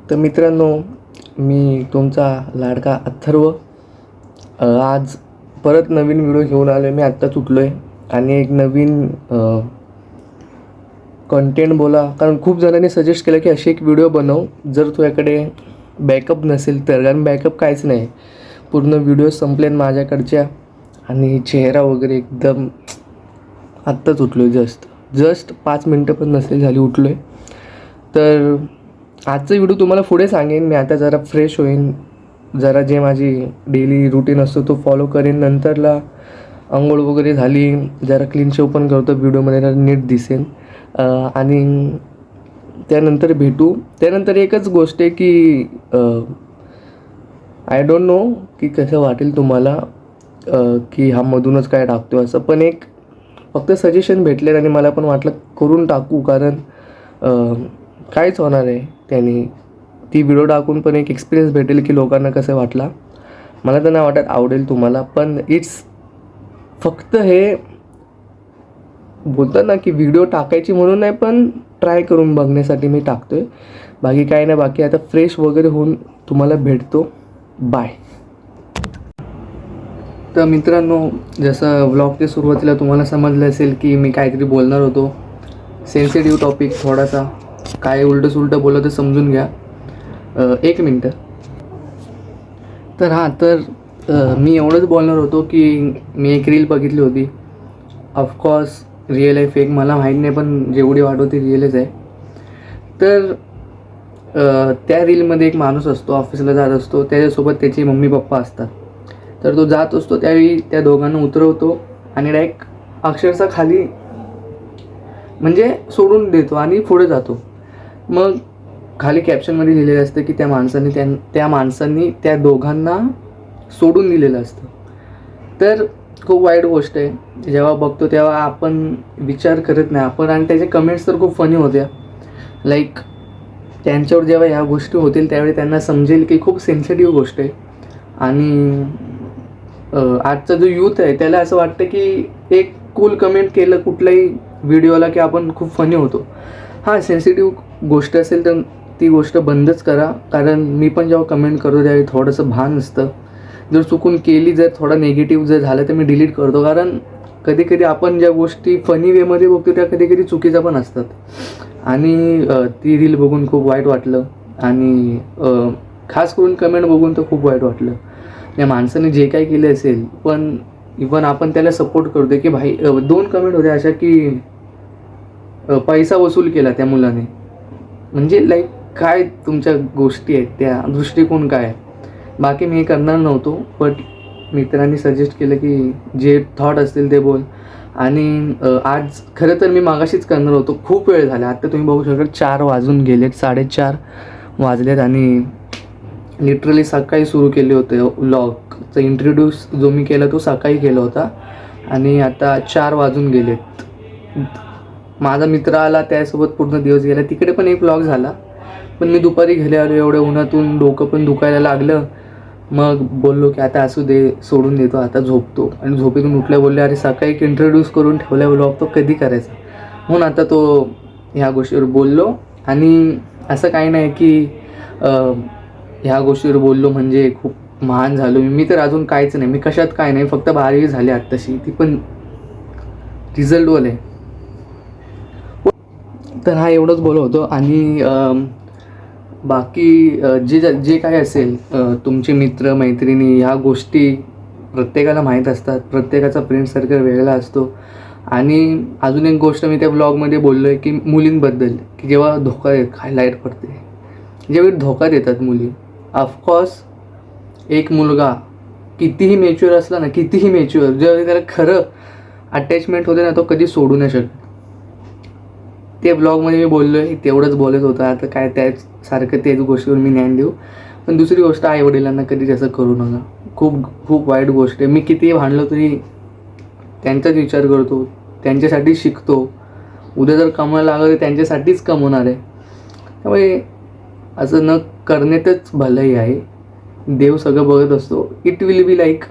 तर मित्रांनो, मी तुमचा लाडका अथर्व आज परत नवीन व्हिडिओ घेऊन आलो आहे. मी आत्ताच उठलो आहे आणि एक नवीन कंटेंट बोला, कारण खूप जणांनी सजेस्ट केलं की अशी एक व्हिडिओ बनव जर तुझ्याकडे बॅकअप नसेल तर. कारण बॅकअप काहीच नाही, पूर्ण व्हिडिओ संपलेन माझ्याकडच्या आणि चेहरा वगैरे एकदम. आत्ताच उठलो आहे, जस्ट 5 मिनटं पण नसेल झाली उठलो आहे. तर आजचा व्हिडिओ तुम्हाला पुढे सांगेन. मी आता जरा फ्रेश होईन, जरा जे माझी डेली रुटीन असतो तो फॉलो करेन. नंतरला अंघोळ वगैरे झाली, जरा क्लीन शेव पण करतो, व्हिडिओमध्ये नीट दिसेल. आणि त्यानंतर भेटू. त्यानंतर एकच गोष्ट आहे की आय डोंट नो की कसं वाटेल तुम्हाला की हा मधूनच काय टाकतो असं, पण एक फक्त सजेशन भेटले आणि मला पण वाटलं करून टाकू. कारण काहीच होणार आहे त्याने. ती व्हिडिओ टाकून पण एक एक्सपिरियन्स भेटेल की लोकांना कसं वाटला. मला तर नाही वाटत आवडेल तुम्हाला, पण इट्स फक्त हे बोलतात ना की व्हिडिओ टाकायची म्हणून नाही, पण ट्राय करून बघण्यासाठी मी टाकतो आहे. बाकी काय नाही. बाकी आता फ्रेश वगैरे होऊन तुम्हाला भेटतो. बाय. तर मित्रांनो, जसं व्लॉगच्या सुरुवातीला तुम्हाला समजलं असेल की मी काहीतरी बोलणार होतो. सेन्सिटिव्ह टॉपिक थोडासा, काय उलटं सुलटं बोललं तर समजून घ्या. 1 मिनटं. तर मी एवढंच बोलणार होतो की मी एक रील बघितली होती. ऑफकोर्स रिअल आहे फेक मला माहीत नाही, पण जेवढी वाटतो ती रिअलच आहे. तर त्या रीलमध्ये एक माणूस असतो, ऑफिसला जात असतो, त्याच्यासोबत त्याचे मम्मी पप्पा असतात. तर तो जात असतो त्यावेळी त्या दोघांना उतरवतो आणि डायरेक्ट अक्षरशः खाली म्हणजे सोडून देतो आणि पुढे जातो. मग खाली कॅप्शनमध्ये लिहिलेलं असतं की त्या माणसांनी त्या दोघांना सोडून दिलेलं असतं. तर खूप वाईट गोष्ट आहे. जेव्हा बघतो तेव्हा आपण विचार करत नाही आपण. आणि त्याचे कमेंट्स तर खूप फनी होत्या. लाईक त्यांच्यावर जेव्हा ह्या गोष्टी होतील त्यावेळी त्यांना समजेल की खूप सेन्सिटिव्ह गोष्ट आहे. आणि आजचा जो यूथ आहे त्याला असं वाटतं की एक कूल कमेंट केलं कुठल्याही व्हिडिओला की आपण खूप फनी होतो. हां, सेन्सिटिव्ह गोष्ट असेल तर ती गोष्ट बंदच करा. कारण मी पण जेव्हा कमेंट करतो त्यावेळी थोडंसं भान असतं. जर चुकून केली, जर थोडा निगेटिव्ह जर झालं तर मी डिलीट करतो. कारण कधी आपण ज्या गोष्टी फनी वेमध्ये बघतो त्या कधी चुकीच्या पण असतात. आणि ती रील बघून खूप वाईट वाटलं. आणि खास करून कमेंट बघून तर खूप वाईट वाटलं. या माणसाने जे काही केलं असेल, पण इवन आपण त्याला सपोर्ट करतो की भाई 2 कमेंट होत्या अशा की पैसा वसूल केला त्या मुलाने. म्हणजे लाईक काय तुमच्या गोष्टी आहेत, त्या दृष्टिकोन काय. बाकी मी हे करणार नव्हतो, बट मित्रांनी सजेस्ट केलं की जे थॉट असतील ते बोल. आणि आज खरं तर मी मागाशीच करणार होतो, खूप वेळ झाला. आता तुम्ही बघू शकता 4 वाजून गेलेत, 4:30 वाजलेत. आणि लिटरली सकाळी सुरू केले होते व्लॉगचा इंट्रोड्यूस जो मी केला तो सकाळी केला होता. आणि आता 4 वाजून गेलेत. माझा मित्र आला, त्यासोबत पूर्ण दिवस गेला. तिकडे पण एक व्लॉग झाला, पण मी दुपारी घरी आलो. एवढ्या उन्हातून डोकं पण दुखायला लागलं. मग बोललो की आता असू दे, सोडून देतो, आता झोपतो. आणि झोपेतून उठल्या बोलले अरे सकाळी एक इंट्रोड्यूस करून ठेवला व्लॉग, तो कधी करायचा. म्हणून आता तो ह्या गोष्टीवर बोललो. आणि असं काही नाही की ह्या गोष्टीवर बोललो म्हणजे खूप महान झालो. मी तर अजून काहीच नाही, मी कशात काय नाही, फक्त 12वी झाली आत्ताशी, ती पण रिझल्टवर आहे. तर हा एवढंच बोलत होतो. आणि बाकी जे काय असेल, तुमचे मित्र मैत्रिणी ह्या गोष्टी प्रत्येकाला माहीत असतात. प्रत्येकाचा फ्रेंड सर्कल वेगळा असतो. आणि अजून एक गोष्ट मी त्या ब्लॉगमध्ये बोललो आहे की मुलींबद्दल, की जेव्हा धोका लाईट पडते, ज्यावेळी धोका देतात मुली. ऑफकोर्स एक मुलगा कितीही मॅच्युअर असला ना, कितीही मॅच्युअर, जेव्हा त्याला खरं अटॅचमेंट होते ना, तो कधी सोडू नाही शकत. ते ब्लॉगमध्ये मी बोललो आहे, तेवढंच बोलत होतं. आता काय त्याच सारखं तेच गोष्टीवर मी ज्ञान देऊ. पण दुसरी गोष्ट, आईवडिलांना कधी तसं करू नका. खूप वाईट गोष्ट आहे. मी कितीही भांडलो तरी त्यांचाच विचार करतो, त्यांच्यासाठी शिकतो. उद्या जर कमवायला लागलं तर त्यांच्यासाठीच कमवणार आहे. त्यामुळे असं न करण्यातच भलंही आहे. देव सगळं बघत असतो. इट विल बी लाईक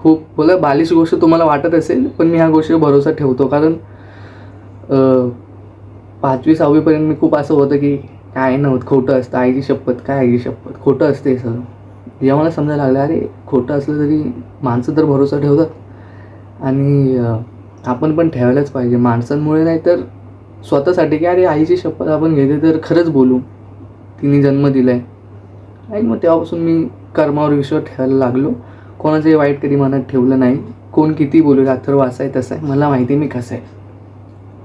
खूप बालिश गोष्ट तुम्हाला वाटत असेल, पण मी ह्या गोष्टीवर भरोसा ठेवतो. कारण 5वी 6वीपर्यंत मी खूप असं होतं की काय नव्हतं, खोटं असतं. आईची शपथ, काय आईची शपथ, खोटं असते हे सगळं. जेव्हा मला समजायला लागलं अरे खोटं असलं तरी माणसं तर भरोसा ठेवतात आणि आपण पण ठेवायलाच पाहिजे माणसांमुळे, नाही तर स्वतःसाठी की अरे आईची शपथ आपण घेते तर खरंच बोलू, तिने जन्म दिला आहे. आणि मग तेव्हापासून मी कर्मावर विश्वास ठेवायला लागलो. कोणाचंही वाईट कधी मनात ठेवलं नाही. कोण किती बोलू, अथर्व असा आहे तसं आहे, मला माहिती आहे मी कसं आहे.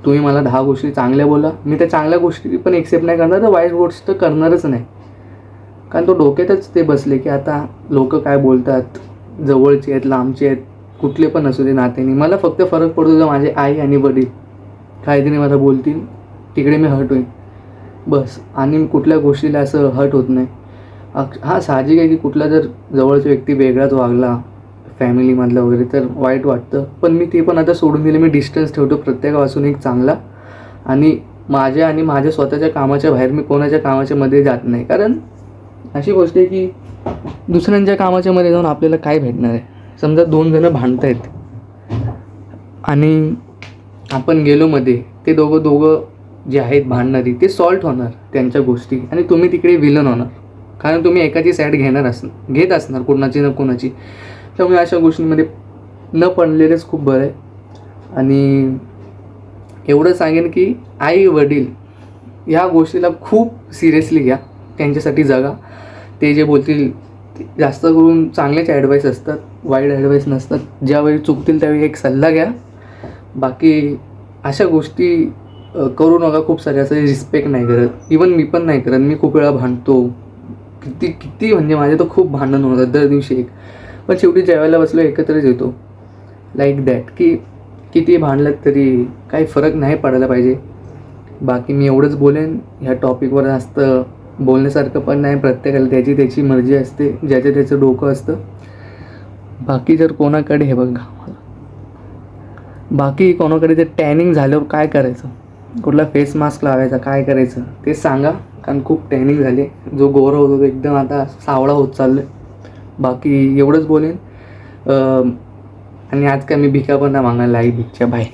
तुम्ही मला 10 गोष्टी चांगल्या बोला, मी त्या चांगल्या गोष्टी पण एक्सेप्ट नाही करणार, तर वाईट गोष्ट करणारच नाही. कारण तो डोक्यातच ते बसले की आता लोक काय बोलतात, जवळचे आहेत लांबचे आहेत कुठले पण असू दे नात्याने, मला फक्त फरक पडतो जर माझे आई आणि वडील काहीतरी मला बोलतील तिकडे मी हर्ट होईन बस. आणि कुठल्या गोष्टीला असं हर्ट होत नाही. हां साहजिक आहे की कुठला जर जवळचा व्यक्ती वेगळाच वागला फॅमिलीमधला वगैरे तर वाईट वाटतं, पण मी ते पण आता सोडून दिले. मी डिस्टन्स ठेवतो प्रत्येकापासून एक चांगला, आणि माझ्या स्वतःच्या कामाच्या बाहेर मी कोणाच्या कामाच्या मध्ये जात नाही. कारण अशी गोष्ट आहे की दुसऱ्यांच्या कामाच्या मध्ये जाऊन आपल्याला काय भेटणार आहे. समजा 2 जणं भांडत आहेत आणि आपण गेलो मध्ये, ते दोघं जे आहेत भांडणारी ते सॉल्ट होणार त्यांच्या गोष्टी, आणि तुम्ही तिकडे विलन होणार, कारण तुम्ही एकाची साईड घेत असणार कोणाची ना कोणाची. त्यामुळे अशा गोष्टींमध्ये न पडलेलेच खूप बरं आहे. आणि एवढं सांगेन की आई वडील ह्या गोष्टीला खूप सिरियसली घ्या, त्यांच्यासाठी जगा. ते जे बोलतील जास्त करून चांगलेच ॲडवाईस असतात, वाईट ॲडवाईस नसतात. ज्यावेळी चुकतील त्यावेळी एक सल्ला घ्या. बाकी अशा गोष्टी करू नका. खूप सारे असं रिस्पेक्ट नाही करत, इवन मी पण नाही करत. मी खूप वेळा भांडतो, किती म्हणजे माझे तर खूप भांडण होतात दर दिवशी एक. पण शेवटी जेवायला बसलो एकत्रच येतो, लाईक दॅट. की किती भांडलं तरी काही फरक नाही पडायला पाहिजे. बाकी मी एवढंच बोलेन. ह्या टॉपिकवर जास्त बोलण्यासारखं पण नाही. प्रत्येकाला त्याची मर्जी असते, ज्याचं त्याचं डोकं असतं. बाकी जर कोणाकडे हे बघा, बाकी कोणाकडे ते टॅनिंग झाल्यावर काय करायचं, कुठला फेस मास्क लावायचा, काय करायचं ते सांगा. कारण खूप टॅनिंग झाली, जो गोरा होतो तो एकदम आता सावळा होत चाललं आहे. बाकी एवढंच बोलेन. आणि आज काय मी भिका पण नाही मागायला, आई भिक्षा बाय.